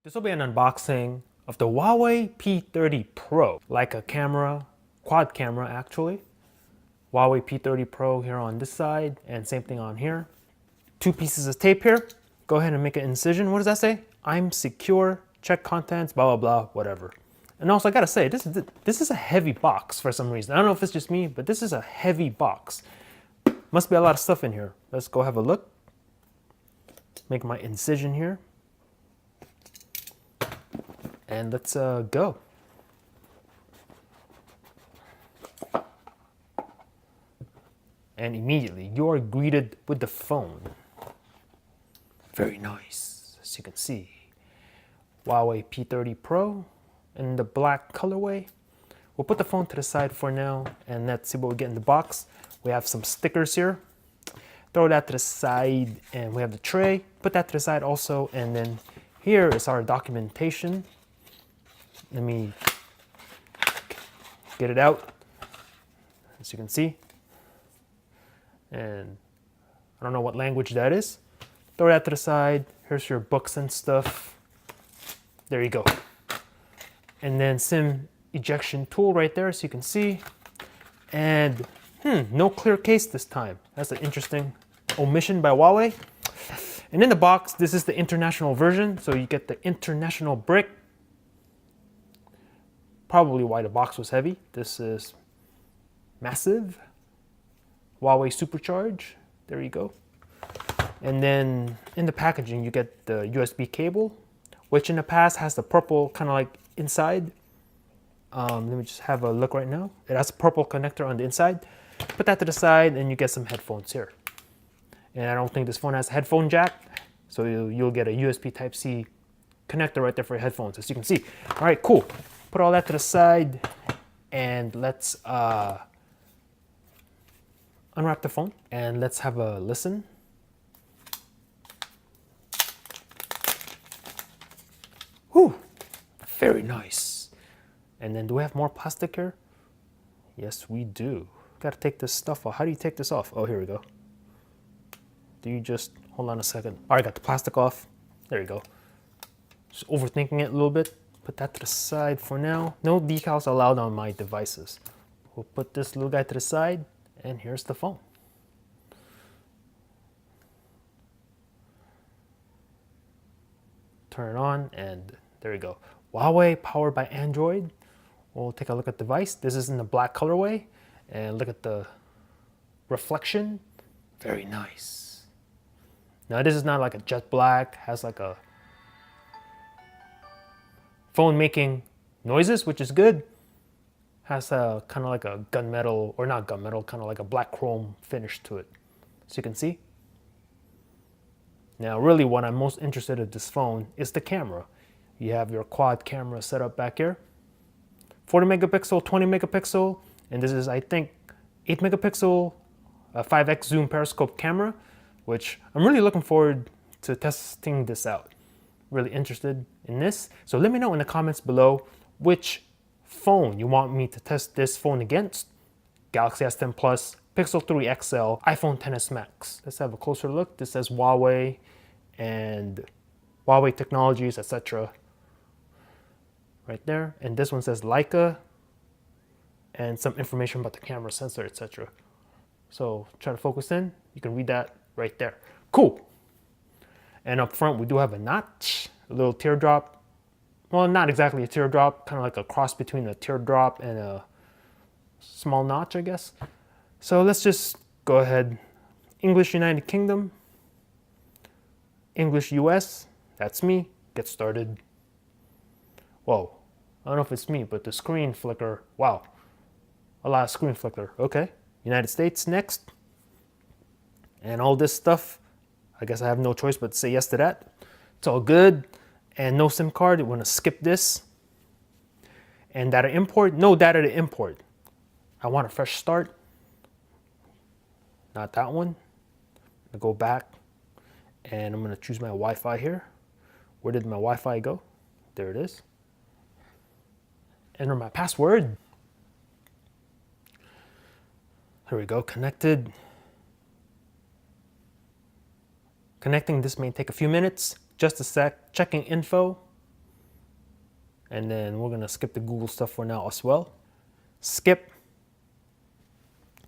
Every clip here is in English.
This will be an unboxing of the Huawei P30 Pro, like a camera, quad camera actually. Huawei P30 Pro here on this side, and same thing on here. Two pieces of tape here. Go ahead and make an incision. What does that say? I'm secure, check contents, blah, blah, blah, whatever. And also I gotta say, this is a heavy box for some reason. I don't know if it's just me, but this is a heavy box. Must be a lot of stuff in here. Let's go have a look. Make my incision here. And let's go. And immediately you are greeted with the phone. Very nice, as you can see. Huawei P30 Pro in the black colorway. We'll put the phone to the side for now and let's see what we get in the box. We have some stickers here. Throw that to the side, and we have the tray. Put that to the side also, and then here is our documentation. Let me get it out, as you can see. And I don't know what language that is. Throw that to the side. Here's your books and stuff. There you go. And then SIM ejection tool right there, so you can see. And no clear case this time. That's an interesting omission by Huawei. And in the box, this is the international version, so you get the international brick. Probably why the box was heavy. This is massive. Huawei Supercharge. There you go. And then in the packaging, you get the USB cable, which in the past has the purple kind of like inside. Let me just have a look right now. It has a purple connector on the inside. Put that to the side and you get some headphones here. And I don't think this phone has a headphone jack, so you'll get a USB Type-C connector right there for your headphones, as you can see. All right, cool. Put all that to the side and let's unwrap the phone and let's have a listen. Whew, very nice. And then do we have more plastic here? Yes, we do. Gotta take this stuff off. How do you take this off? Oh, here we go. Do you just, hold on a second. All right, got the plastic off. There you go. Just overthinking it a little bit. Put that to the side for now. No decals allowed on my devices. We'll put this little guy to the side, and here's the phone. Turn it on, and there you go. Huawei powered by Android. We'll take a look at the device. This is in the black colorway, and look at the reflection. Very nice. Now this is not like a jet black, has like a phone making noises, which is good. Has a kind of like a gunmetal, or not gunmetal, kind of like a black chrome finish to it. So you can see. Now really what I'm most interested in this phone is the camera. You have your quad camera set up back here. 40 megapixel, 20 megapixel, and this is, I think, 8 megapixel, 5x zoom periscope camera, which I'm really looking forward to testing this out. Really interested in this. So let me know in the comments below which phone you want me to test this phone against. Galaxy S10 Plus, Pixel 3 XL, iPhone XS Max. Let's have a closer look. This says Huawei and Huawei Technologies, etc. Right there. And this one says Leica and some information about the camera sensor, etc. So try to focus in. You can read that right there. Cool. And up front, we do have a notch, a little teardrop. Well, not exactly a teardrop, kind of like a cross between a teardrop and a small notch, I guess. So let's just go ahead. English United Kingdom, English US, that's me. Get started. Whoa, I don't know if it's me, but the screen flicker, wow. A lot of screen flicker, okay. United States next. And all this stuff, I guess I have no choice but to say yes to that. It's all good. And no SIM card, we're gonna skip this. And data import, no data to import. I want a fresh start. Not that one. I'm gonna go back and I'm gonna choose my Wi-Fi here. Where did my Wi-Fi go? There it is. Enter my password. Here we go, connected. Connecting, this may take a few minutes, just a sec, checking info. And then we're gonna skip the Google stuff for now as well. Skip.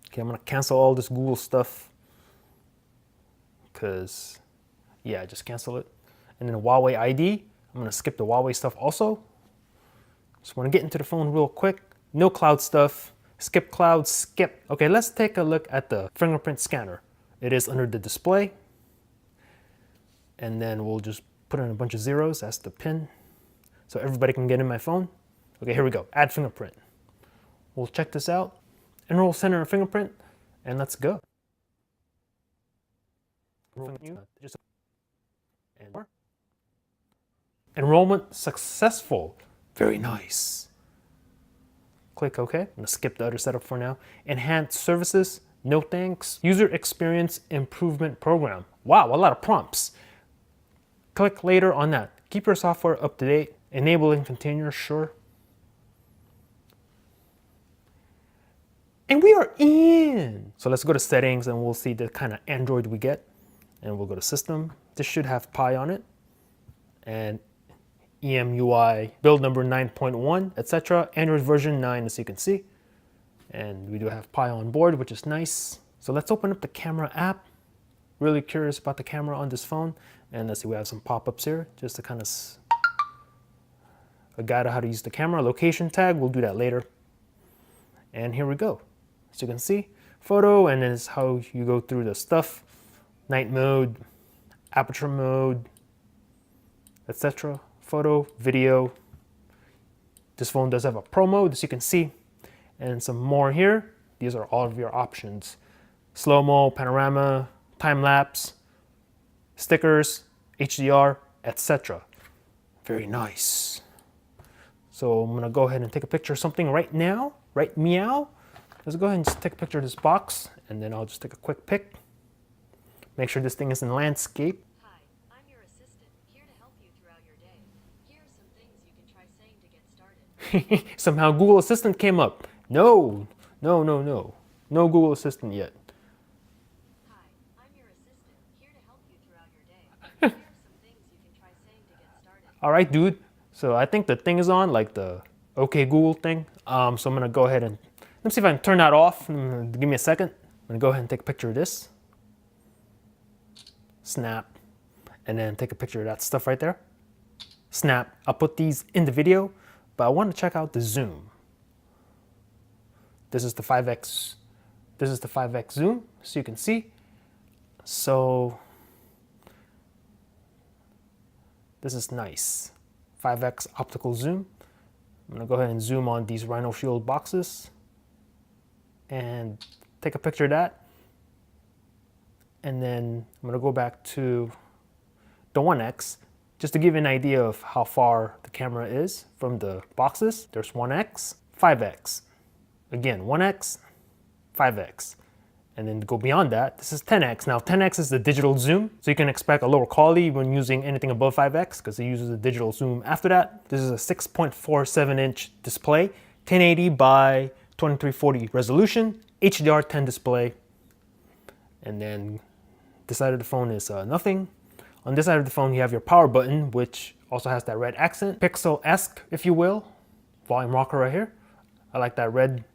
Okay, I'm gonna cancel all this Google stuff because, yeah, just cancel it. And then Huawei ID, I'm gonna skip the Huawei stuff also. Just wanna get into the phone real quick. No cloud stuff. Skip cloud, skip. Okay, let's take a look at the fingerprint scanner. It is under the display. And then we'll just put in a bunch of zeros. That's the pin. So everybody can get in my phone. Okay, here we go. Add fingerprint. We'll check this out. Enroll center fingerprint, and let's go. Enrollment successful. Very nice. Click OK. I'm gonna skip the other setup for now. Enhanced services, no thanks. User experience improvement program. Wow, a lot of prompts. Click later on that. Keep your software up to date. Enabling containers, sure. And we are in. So let's go to settings and we'll see the kind of Android we get. And we'll go to system. This should have Pi on it. And EMUI build number 9.1, etc. Android version 9, as you can see. And we do have Pi on board, which is nice. So let's open up the camera app. Really curious about the camera on this phone. And let's see, we have some pop-ups here just to kind of a guide on how to use the camera. Location tag, we'll do that later. And here we go. As you can see, photo, and then it's how you go through the stuff. Night mode, aperture mode, etc. Photo, video. This phone does have a pro mode, as you can see. And some more here. These are all of your options. Slow-mo, panorama, time-lapse, stickers, HDR, etc. Very nice. So I'm gonna go ahead and take a picture of something right now, right meow. Let's go ahead and just take a picture of this box, and then I'll just take a quick pic. Make sure this thing is in landscape. Hi, I'm your assistant, here to help you throughout your day. Here are some things you can try saying to get started. Somehow Google Assistant came up. No Google Assistant yet. Hi, I'm your assistant, here to help you throughout your day. Here are some things you can try saying to get started. All right, dude. So I think the thing is on, like the OK Google thing. So I'm gonna go ahead and, let me see if I can turn that off. Give me a second. I'm gonna go ahead and take a picture of this. Snap. And then take a picture of that stuff right there. Snap. I'll put these in the video, but I want to check out the zoom. This is the 5x. This is the 5x zoom, so you can see. So this is nice. 5x optical zoom. I'm gonna go ahead and zoom on these Rhino Shield boxes and take a picture of that. And then I'm gonna go back to the 1x just to give you an idea of how far the camera is from the boxes. There's 1x, 5x. Again, 1x, 5x. And then to go beyond that, this is 10x. Now 10x is the digital zoom, so you can expect a lower quality when using anything above 5x because it uses a digital zoom after that. This is a 6.47-inch display, 1080 by 2340 resolution, HDR 10 display. And then this side of the phone is nothing. On this side of the phone, you have your power button, which also has that red accent, pixel-esque, if you will. Volume rocker right here. I like that red